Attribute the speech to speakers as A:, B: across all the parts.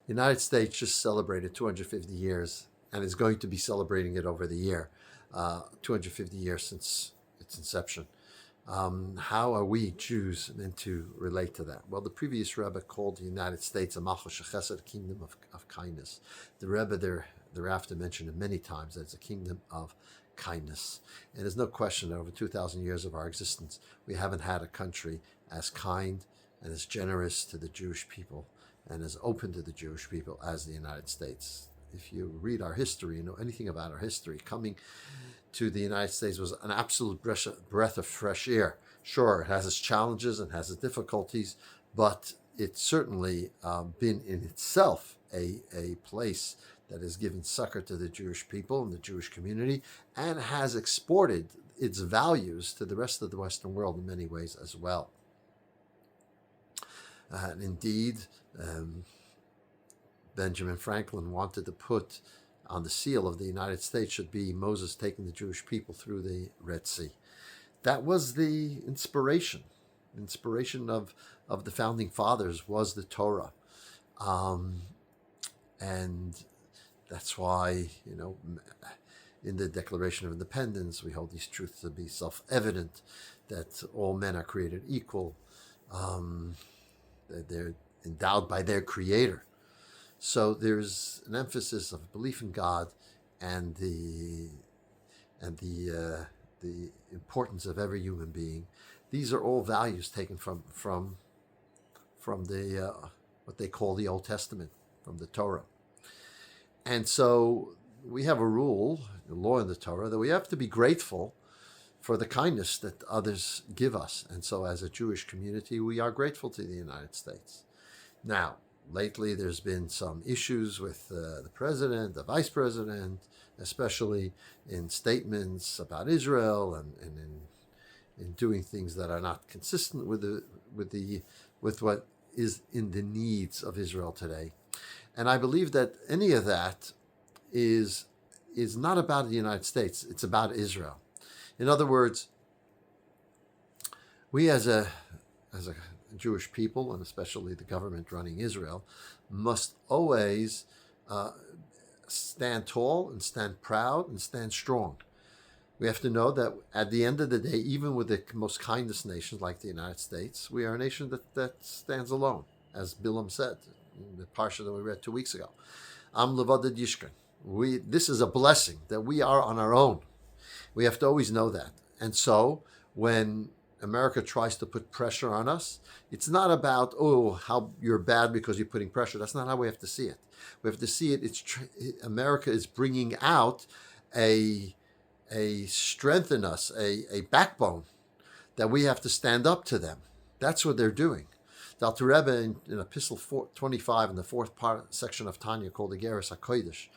A: The United States just celebrated 250 years and is going to be celebrating it over the year, 250 years since its inception. How are we Jews meant to relate to that? Well, the previous Rebbe called the United States a Malchus Chesed, a kingdom of kindness. The Rebbe thereafter mentioned it many times that it's a kingdom of kindness. And there's no question that over 2,000 years of our existence, we haven't had a country as kind and as generous to the Jewish people and as open to the Jewish people as the United States. If you read our history, you know anything about our history, coming to the United States was an absolute breath of fresh air. Sure, it has its challenges and has its difficulties, but it's certainly been in itself a place that has given succor to the Jewish people and the Jewish community and has exported its values to the rest of the Western world in many ways as well. And indeed, Benjamin Franklin wanted to put on the seal of the United States should be Moses taking the Jewish people through the Red Sea. That was the inspiration. Inspiration of the founding fathers was the Torah. And that's why, in the Declaration of Independence, we hold these truths to be self-evident, that all men are created equal, that they're endowed by their Creator. So there's an emphasis of belief in God and the importance of every human being. These are all values taken from the what they call the Old Testament, from the Torah. And so we have a rule, a law in the Torah, that we have to be grateful for the kindness that others give us. And so as a Jewish community, we are grateful to the United States. Now, lately, there's been some issues with the president, the vice president, especially in statements about Israel and in doing things that are not consistent with what is in the needs of Israel today. And I believe that any of that is not about the United States. It's about Israel. In other words, we as a Jewish people, and especially the government running Israel, must always stand tall and stand proud and stand strong. We have to know that at the end of the day, even with the most kindest nations like the United States, we are a nation that stands alone, as Bilam said in the parsha that we read 2 weeks ago. Am levadad yishkan. This is a blessing that we are on our own. We have to always know that. And so when America tries to put pressure on us, it's not about, how you're bad because you're putting pressure. That's not how we have to see it. We have to see it. America is bringing out a strength in us, a backbone that we have to stand up to them. That's what they're doing. The Alter Rebbe in Epistle 25 in the fourth section of Tanya called the Igeres HaKodesh,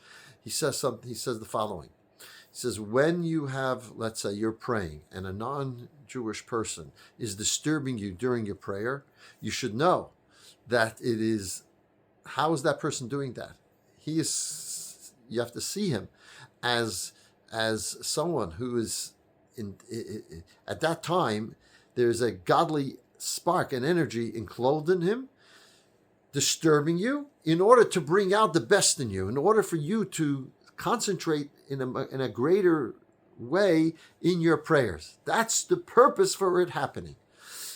A: he says the following. He says, when you have, let's say, you're praying and a non-Jewish person is disturbing you during your prayer, you should know that how is that person doing that? You have to see him as someone who is, at that time, there's a godly spark and energy enclosed in him, disturbing you in order to bring out the best in you, in order for you to concentrate in a greater way in your prayers. That's the purpose for it happening.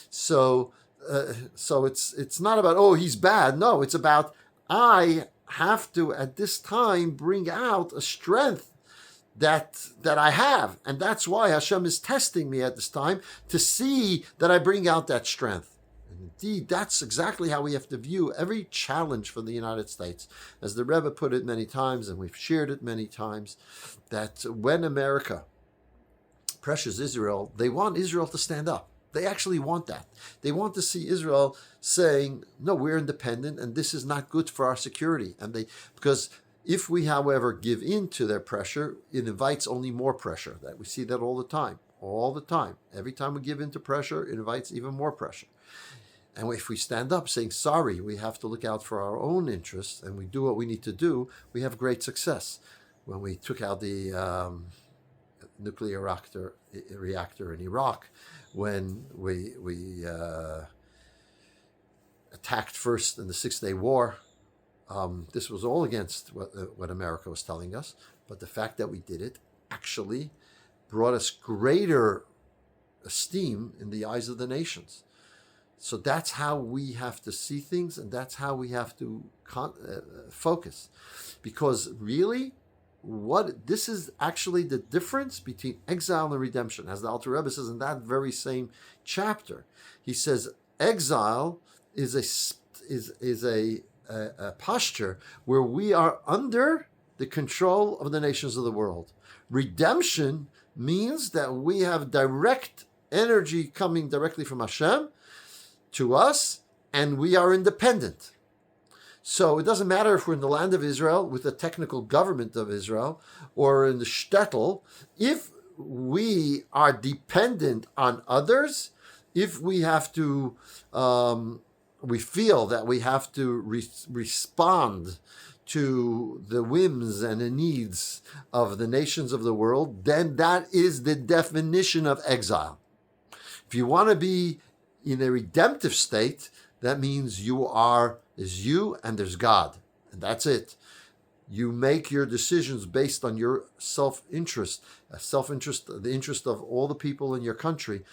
A: So it's not about, he's bad. No, it's about, I have to at this time bring out a strength that I have, and that's why Hashem is testing me at this time to see that I bring out that strength. And indeed, that's exactly how we have to view every challenge for the United States. As the Rebbe put it many times, and we've shared it many times, that when America pressures Israel, they want Israel to stand up. They actually want that. They want to see Israel saying, no, we're independent, and this is not good for our security. Because if we, however, give in to their pressure, it invites only more pressure. That we see that all the time. Every time we give in to pressure, it invites even more pressure. And if we stand up saying, sorry, we have to look out for our own interests, and we do what we need to do, we have great success. When we took out the nuclear reactor in Iraq, when we attacked first in the Six-Day War, This was all against what America was telling us, but the fact that we did it actually brought us greater esteem in the eyes of the nations. So that's how we have to see things, and that's how we have to focus. Because really, what this is actually the difference between exile and redemption, as the Alter Rebbe says in that very same chapter. He says exile is a posture where we are under the control of the nations of the world. Redemption means that we have direct energy coming directly from Hashem to us, and we are independent. So it doesn't matter if we're in the land of Israel with the technical government of Israel or in the shtetl. If we are dependent on others, if we have to, we feel that we have to respond to the whims and the needs of the nations of the world, then that is the definition of exile. If you want to be in a redemptive state, that means is you and there's God, and that's it. You make your decisions based on your self-interest, the interest of all the people in your country,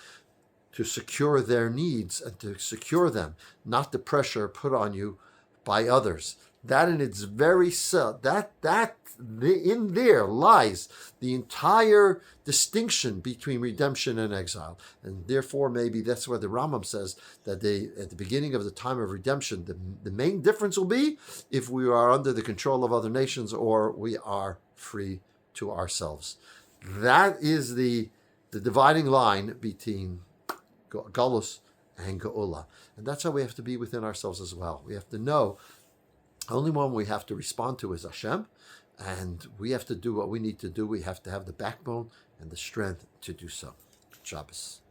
A: to secure their needs and to secure them, not the pressure put on you by others. That in its very self, in there lies the entire distinction between redemption and exile. And therefore, maybe that's why the Rambam says that at the beginning of the time of redemption, the main difference will be if we are under the control of other nations or we are free to ourselves. That is the dividing line between Galus and Geula. And that's how we have to be within ourselves as well. We have to know the only one we have to respond to is Hashem, and we have to do what we need to do. We have to have the backbone and the strength to do so. Shabbos.